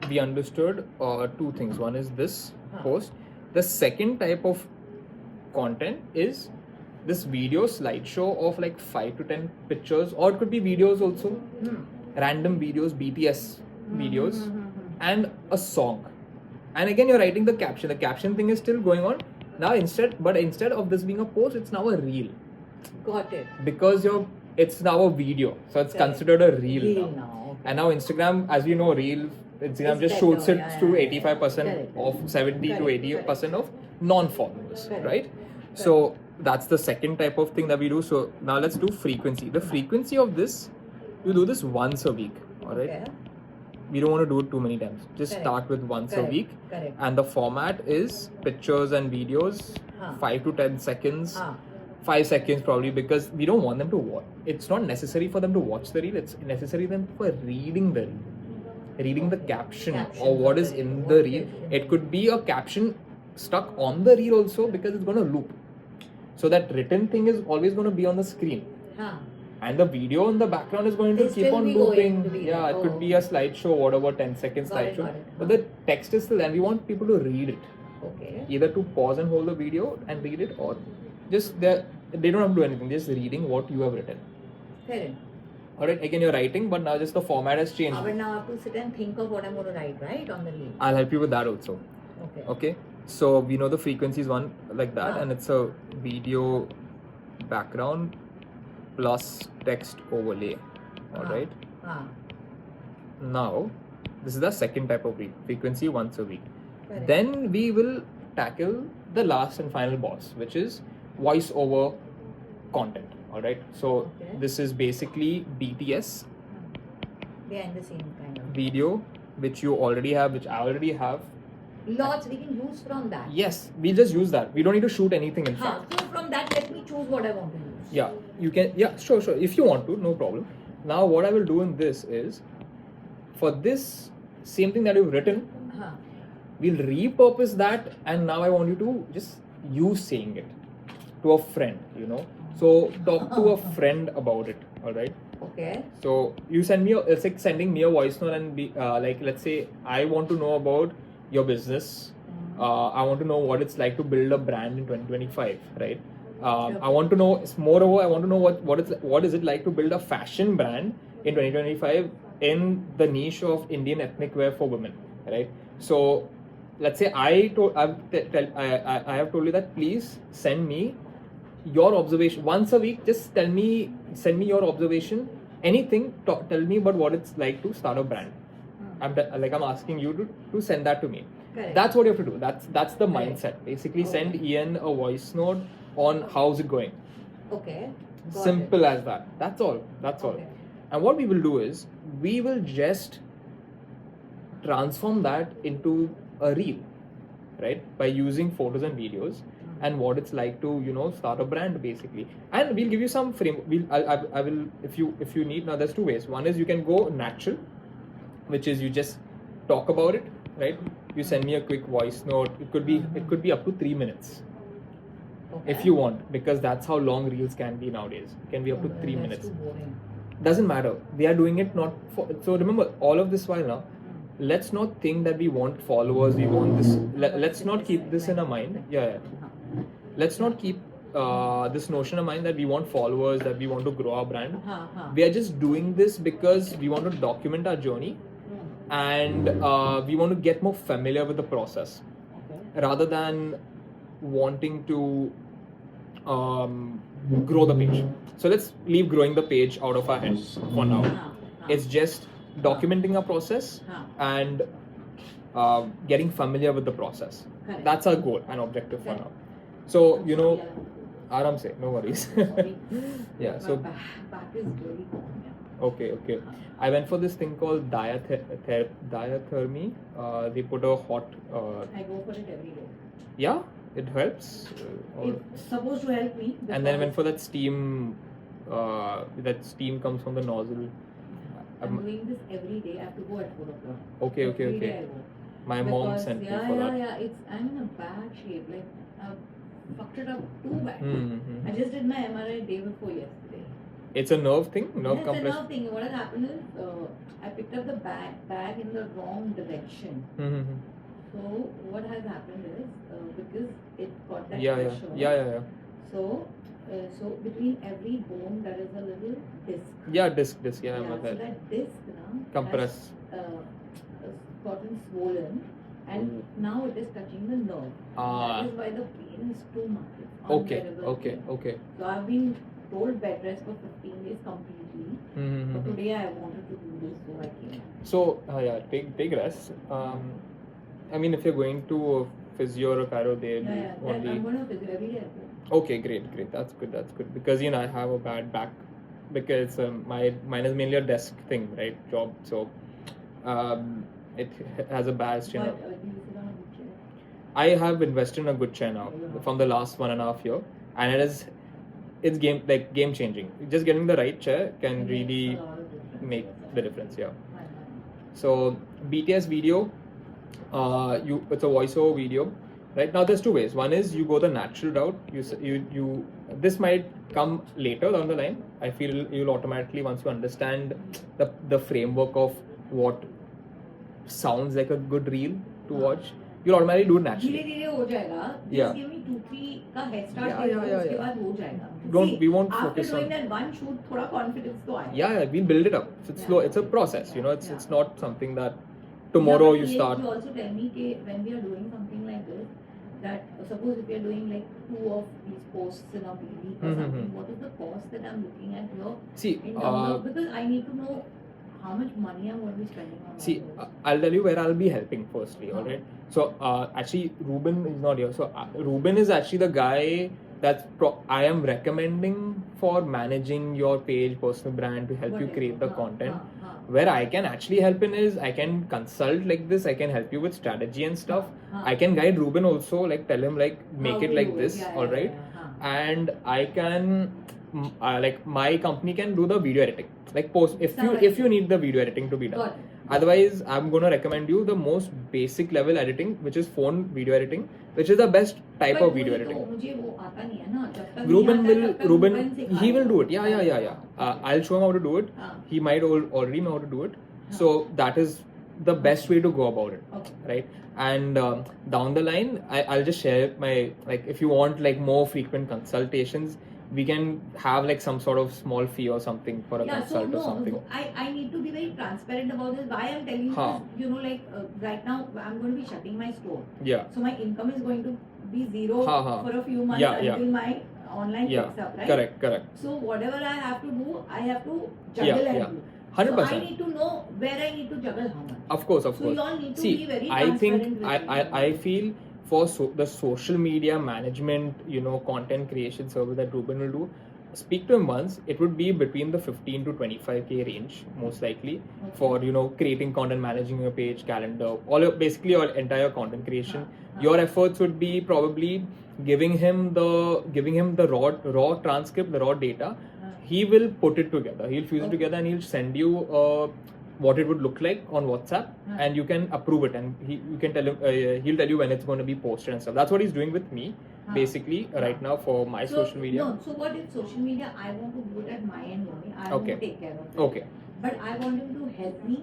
we understood two things. One is this post. The second type of content is this video slideshow of like 5 to 10 pictures, or it could be videos also, random videos, BTS videos, and a song. And again, you're writing the caption. The caption thing is still going on now. Instead of this being a post, it's now a reel. Got it. Because it's now a video, so it's considered a reel now. Okay. And now Instagram, as you know, Instagram just shoots it to 85% of 70 to 80% of non-followers, right? So that's the second type of thing that we do. So now let's do frequency. The frequency of this, you do this once a week, all right? Okay. We don't want to do it too many times. Just start with once a week. And the format is pictures and videos, 5 to 10 seconds. 5 seconds probably, because we don't want them to watch. It's not necessary for them to watch the reel. It's necessary them for reading the reel, reading the caption or what is in the reel. It could be a caption stuck on the reel also, because it's going to loop. So that written thing is always going to be on the screen. And the video in the background is going to keep on looping. Yeah, it could be a slideshow, whatever, 10-second slideshow. But the text is still there, and we want people to read it. Okay. Either to pause and hold the video and read it, or just they don't have to do anything, just reading what you have written. Fair enough. Alright, again you're writing, but now just the format has changed. But now I have to sit and think of what I'm going to write, right, on the reel. I'll help you with that also. Okay. So we know the frequency is one like that, and it's a video background plus text overlay. Alright. Now this is the second type of frequency, once a week. Then we will tackle the last and final boss, which is voice over content. Alright, so this is basically BTS behind the scene kind of video, which you already have, which I already have. Lots we can use from that. Yes, we just use that. We don't need to shoot anything in fact. So from that, let me choose what I want to use. Yeah, you can. Yeah, sure. If you want to, no problem. Now what I will do in this is, for this same thing that you've written, we'll repurpose that, and now I want you to just use saying it to a friend, So talk to a friend about it, alright? Okay. So you send me, it's like sending me a voice note, and be like, let's say I want to know about your business. I want to know what it's like to build a brand in 2025, right? I want to know, moreover, I want to know what is it like to build a fashion brand in 2025 in the niche of Indian ethnic wear for women, right? So let's say I have told you that please send me your observation once a week. Just send me your observation, anything. Tell me about what it's like to start a brand. I'm asking you to send that to me. Correct. That's what you have to do. That's the mindset. Basically, send Ian a voice note on how's it going. Okay. Simple as that. That's all. And what we will do is we will just transform that into a reel, right? By using photos and videos and what it's like to start a brand basically. And we'll give you some frame. I will if you need. Now there's two ways. One is you can go natural, which is you just talk about it, right? You send me a quick voice note. It could be up to 3 minutes. If you want, because that's how long reels can be nowadays. It can be up to 3 minutes. Doesn't matter. We are doing it not for. So remember, all of this while now, let's not think that we want followers. We want this. Let's not keep this in our mind. Yeah. Let's not keep this notion in mind that we want followers, that we want to grow our brand. We are just doing this because we want to document our journey, and we want to get more familiar with the process, rather than wanting to grow the page. So let's leave growing the page out of our heads for now. It's just documenting our process and getting familiar with the process. That's our goal and objective for now. So Aram se, no worries. Yeah. So back is very common. Okay. I went for this thing called diathermy. They put a hot. I go for it every day. Yeah, it helps. It's supposed to help me. And then I went for that steam. That steam comes from the nozzle. I'm doing this every day. I have to go at 4 o'clock. Okay. Every day I go. My mom sent me for that. Yeah. I'm in a bad shape. Like I've fucked it up too bad. I just did my MRI day before yesterday. It's a nerve thing, nerve Yes, compression. another thing. What has happened is I picked up the bag in the wrong direction. Mm-hmm. So what has happened is because it got that Yeah, pressure. yeah. So between every bone there is a little disc. Yeah, disc. Yeah, So okay. that disc now Compress. has gotten swollen, and now it is touching the nerve. That is why the pain is too much. It's unbearable pain. Okay. So I've been told bed rest for 15 days completely. Mm-hmm. But today I wanted to do this, so I came. So yeah, take rest. I mean, if you're going to a physio or chiro, they only. I'm going to physio every day. Okay, great. That's good. Because I have a bad back because mine is mainly a desk thing, right? Job. So it has a bad strain. But do you sit on a good chair? I have invested in a good chair now from the last 1.5 year, and it's game changing. Just getting the right chair can really make the difference. Yeah. So BTS video, it's a voiceover video. Right now, there's two ways. One is you go the natural route. You this might come later down the line. I feel you'll automatically, once you understand the framework of what sounds like a good reel to watch, you'll automatically do it naturally. धीरे-धीरे हो जाएगा. Just give me 2-3 का head start दे दो, उसके बाद हो जाएगा. We won't after focus doing on. that one shoot, थोड़ा confidence तो आएगा. Yeah, we'll build it up. It's slow. It's a process. It's not something that tomorrow you start. You also tell me that when we are doing something like this, that suppose if we are doing like 2 of these posts in a week or something, what is the cost that I'm looking at here? See, in terms of, because I need to know how much money I'm going to be spending on. See, I'll tell you where I'll be helping firstly. All right. So actually, Ruben is not here. So Ruben is actually the guy that I am recommending for managing your page, personal brand, to help you create the content. Where I can actually help in is I can consult like this. I can help you with strategy and stuff. I can guide Ruben also, like tell him like make it like this. All right. And I can like my company can do the video editing. Like post if you need the video editing to be done. Otherwise, I'm gonna recommend you the most basic level editing, which is phone video editing, which is the best type of video editing. Ruben, he will do it. Yeah. I'll show him how to do it. He might already know how to do it. So that is the best way to go about it, right? And down the line, I'll just share my, like, if you want like more frequent consultations, we can have like some sort of small fee or something for a consult or something. So I need to be very transparent about this. Why I'm telling you this, like right now I'm going to be shutting my store. Yeah. So my income is going to be zero for a few months until my online picks up, right? Correct. So whatever I have to do, I have to juggle and do. 100%. So I need to know where I need to juggle how much. Of course. So you all need to be very transparent. I feel for the social media management, content creation service that Ruben will do, speak to him once. It would be between the 15 to 25K range, most likely, for creating content, managing your page, calendar, basically your entire content creation. Your efforts would be probably giving him the raw transcript, the raw data. He will put it together. He'll fuse it together and he'll send you what it would look like on WhatsApp, and you can approve it, and you can tell him. He'll tell you when it's going to be posted and stuff. That's what he's doing with me, basically, right now for my social media. No, so what is social media? I want to do it at my end only. I want to take care of it. Okay. But I want him to help me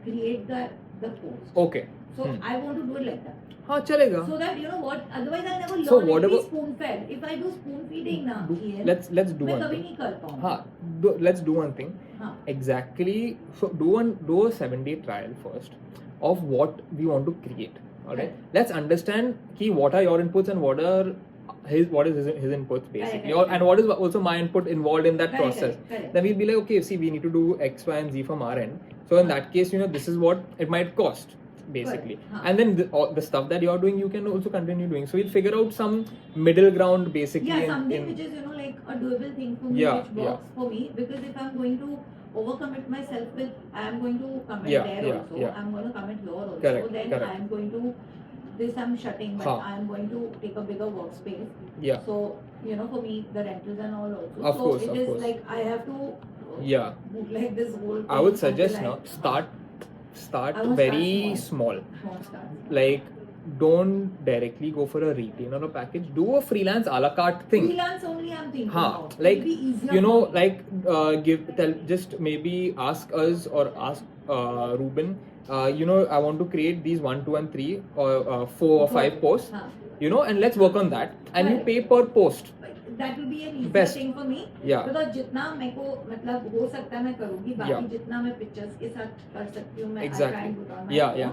create the post. Okay. So I want to do it like that. Chalega. So that what, otherwise I'll never learn. So whatever. Spoon fed. If I do spoon feeding now, let's do one thing. Let's do one thing. Exactly. So do a 7-day trial first of what we want to create. All right. Let's understand what are your inputs and what is his inputs basically, and what is also my input involved in that process. Then we'll be like, okay, see, we need to do X, Y, and Z from our end. So in that case, this is what it might cost, basically. And then the stuff that you're doing, you can also continue doing. So we'll figure out some middle ground, basically. Yeah, something which is like a doable thing for me, which works for me. Because if I'm going to overcommit myself with, I'm going to commit there also. I'm going to commit here also. Then I'm going to. This I'm shutting, but I'm going to take a bigger workspace. Yeah. So for me, the rentals and all also. Of course. It is like I have to. Like this whole thing. I would suggest start very small. Like don't directly go for a retainer or package. Do a freelance a la carte thing. Freelance only I'm thinking of. Like, it'll be easier you know, like just maybe ask us or ask Ruben. You know, I want to create these 1, 2, and 3 or 4 or 5 posts. You know, and let's work on that. And you pay per post. That will be an easier Best thing for me. Yeah. Because जितना मेरे को मतलब हो सकता है मैं करूँगी, बाकी जितना मैं pictures के साथ कर सकती हूँ मैं Exactly. I try and put on my Yeah.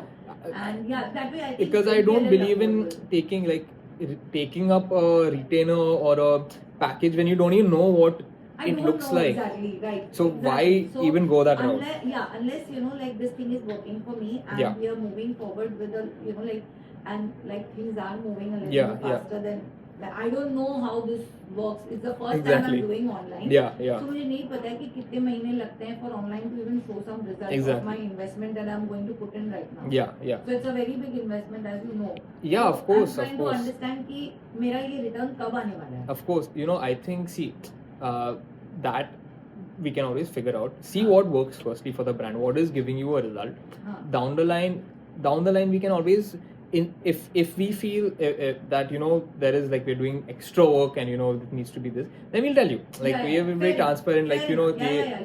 And that way I think because I don't believe in taking up a retainer or a package when you don't even know what it looks like. Exactly, right. So why even go that route? Unless you know, like this thing is working for me and we are moving forward with the, you know, like, and like things are moving a little bit faster than. I don't know how this works. It's the first time I'm doing online. So मुझे नहीं पता है कि कितने महीने लगते हैं for online to even show some results of my investment that I'm going to put in right now. So it's a very big investment, as you know. Of course. I'm trying to understand कि मेरा ये return कब आने वाला है. Of course, you know, I think that we can always figure out. See what works firstly for the brand. What is giving you a result? Down the line, we can always. If we feel that, you know, there is like we're doing extra work and, you know, it needs to be this, then we'll tell you, like we are very transparent, like, you know,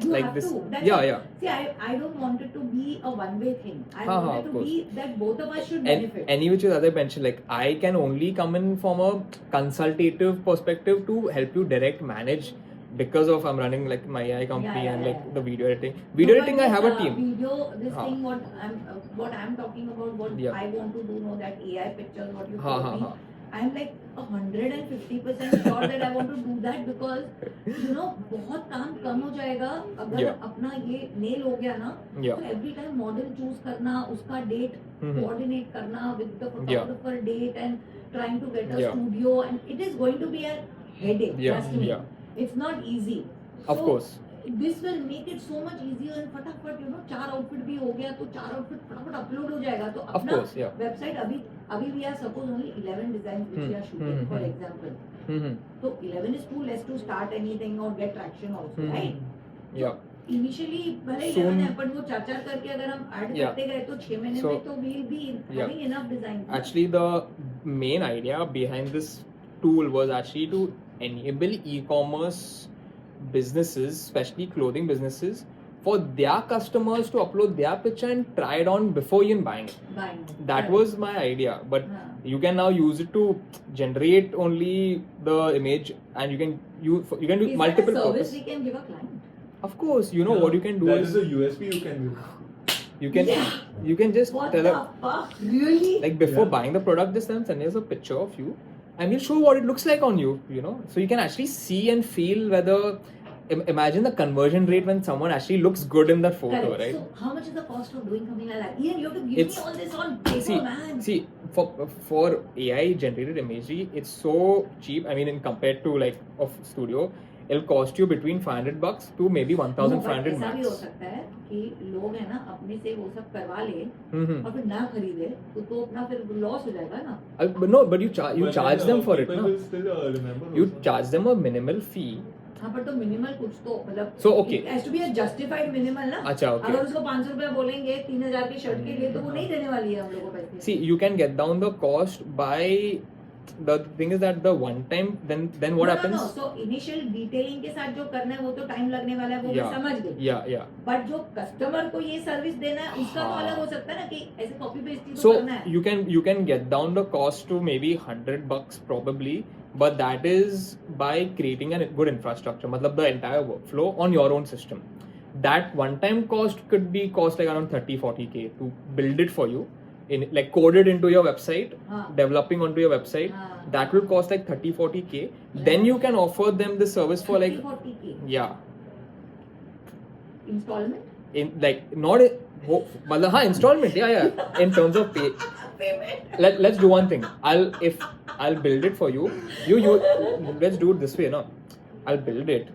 like this. See, I don't want it to be a one-way thing. I want it to be that both of us should benefit. Any which is other mention, like I can only come in from a consultative perspective to help you direct manage. Because of I'm running like my AI company and like the video editing. Editing, I have a team. Thing what I'm talking about, what I want to do now, that AI pictures, what you told me. I'm like 150% sure that I want to do that because, you know, बहुत काम कम हो जाएगा अगर अपना ये nail हो गया ना. So every time model choose करना, उसका date coordinate करना with the photographer date and trying to get a studio, and it is going to be a headache. Trust me. It's not easy. Of course. This will make it so much easier and फटाफट, you know, 4 outfit भी हो गया तो 4 outfit फटाफट upload हो जाएगा तो अपना website अभी we are suppose only 11 designs which we are shooting for example. So 11 is too less to start anything or get traction also, right? Initially भले 11 है but वो 4 करके अगर हम ऐड करते गए तो 6 महीने में तो we'll be having enough designs. Actually, the main idea behind this tool was actually to enable e-commerce businesses, especially clothing businesses, for their customers to upload their picture and try it on before even buying it. That was my idea, but you can now use it to generate only the image, and you can do multiple purposes. We can give a client. Of course, you know what you can do is a USP you can do. You can just what tell the fuck? Really? Like before buying the product, this time send us a picture of you. And we'll show what it looks like on you, you know. So you can actually see and feel whether. Imagine the conversion rate when someone actually looks good in that photo, correct. Right? So how much is the cost of doing something like that? Ian, you have to give me all this on paper, man. See, for AI generated imagery, it's so cheap. I mean, compared to like of studio, it'll cost you between $500 to maybe 1,500 max. ऐसा भी हो सकता है कि लोग है ना अपने से वो सब करवा ले और फिर ना खरीदे तो अपना फिर लॉस हो जाएगा ना. No, but you charge them for it, no? You charge them a minimal fee. हाँ पर तो मिनिमल कुछ तो मतलब so okay it has to be a justified minimal ना. अच्छा okay. अगर उसको 500 रुपया बोलेंगे 3,000 की शर्ट के लिए तो वो नहीं देने वाली है हम लोगों को पैसे. See, you can get down the cost by the thing is that the one time then what happens? No. So initial detailing के साथ जो करना है वो तो टाइम लगने वाला है वो मैं समझ गई. But जो कस्टमर को ये सर्विस देना है उसका तो अलग हो सकता है ना कि ऐसे कॉपी पेस्ट ही तो करना है. So you can get down the cost to maybe $100 probably. But that is by creating a good infrastructure, मतलब the entire workflow on your own system. That one-time cost could be cost like around 30-40K to build it for you, in like coded into your website, developing onto your website. That will cost like 30-40K. Then you can offer them the service for like 30-40K. Yeah. Installment? In like not installment. Yeah. In terms of pay. Let's do one thing. I'll build it for you. You let's do it this way, no? I'll build it,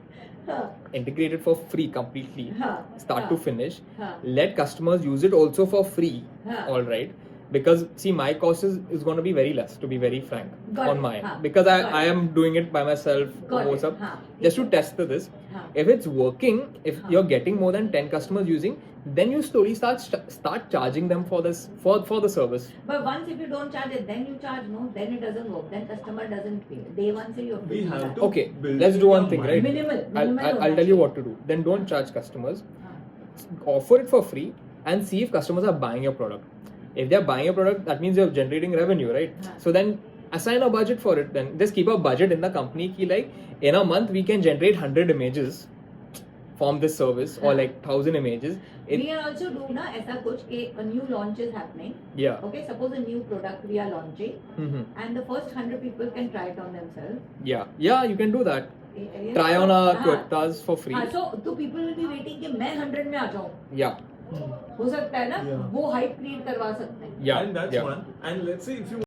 integrate it for free completely, start to finish. Let customers use it also for free. All right. because see, my cost is going to be very less, to be very frank, Got on it. my end, हाँ. because Got I it. am doing it by myself, Got वो it. सब, हाँ. just to test this. हाँ. If it's working, if हाँ. you're getting more than 10 customers using, then you slowly start charging them for this for the service. But once if you don't charge it, then you charge, no, then it doesn't work. Then customer doesn't pay. Day one say you have to We do have that. to Okay, build let's in do one your thing, mind. right? Minimal I'll होना tell you चाहिए. what to do. Then don't charge customers. हाँ. Offer it for free and see if customers are buying your product. If they're buying your product, that means you're generating revenue, right? हाँ. So then assign a budget for it. Then just keep a budget in the company ki like in a month we can generate 100 images from this service or like 1000 images. We can also do na ऐसा कुछ कि a new launch is happening. Yeah. Okay, suppose a new product we are launching, Mm-hmm. and the first 100 people can try it on themselves. Yeah, you can do that. Try on our kurtas for free. हाँ, so people will be waiting कि मैं 100 में आ जाऊँ. Yeah. हो सकता है ना, Yeah. वो hype create करवा सकते हैं. Yeah. And that's yeah. one. And let's say if you